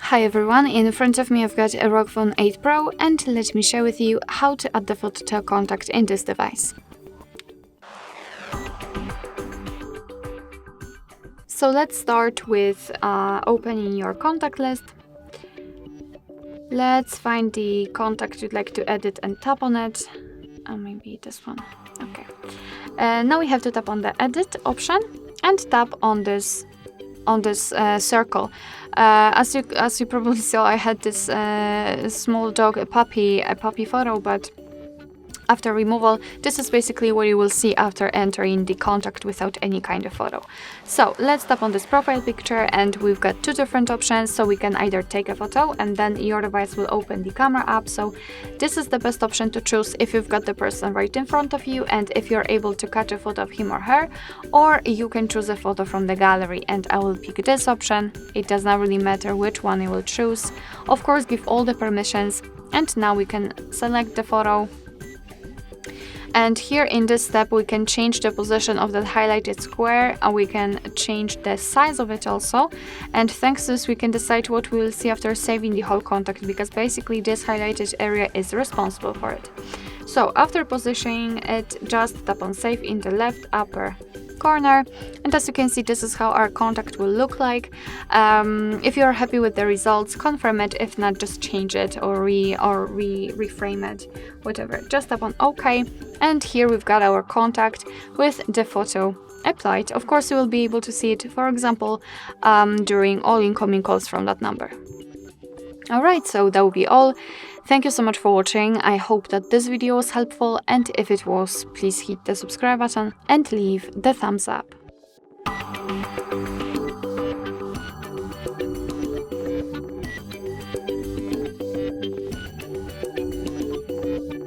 Hi everyone, in front of me I've got a ROG Phone 8 Pro and let me share with you how to add the photo to a contact in this device. So let's start with opening your contact list. Let's find the contact you'd like to edit and tap on it. Maybe this one. Okay. Now we have to tap on the edit option and tap on this circle. As you probably saw, I had this small dog, a puppy photo, but after removal, this is basically what you will see after entering the contact without any kind of photo. So let's tap on this profile picture, and we've got two different options. So we can either take a photo and then your device will open the camera app. So this is the best option to choose if you've got the person right in front of you and if you're able to catch a photo of him or her, or you can choose a photo from the gallery, and I will pick this option. It does not really matter which one you will choose. Of course, give all the permissions, and now we can select the photo. And here in this step we can change the position of that highlighted square, and we can change the size of it also. And thanks to this we can decide what we will see after saving the whole contact, because basically this highlighted area is responsible for it. So after positioning it, just tap on save in the left upper corner, and as you can see, this is how our contact will look like. If you are happy with the results, confirm it. If not, just change it or reframe it, whatever. Just tap on OK, and here we've got our contact with the photo applied. Of course, you will be able to see it, for example, during all incoming calls from that number. Alright, so that will be all. Thank you so much for watching. I hope that this video was helpful, and if it was, please hit the subscribe button and leave the thumbs up.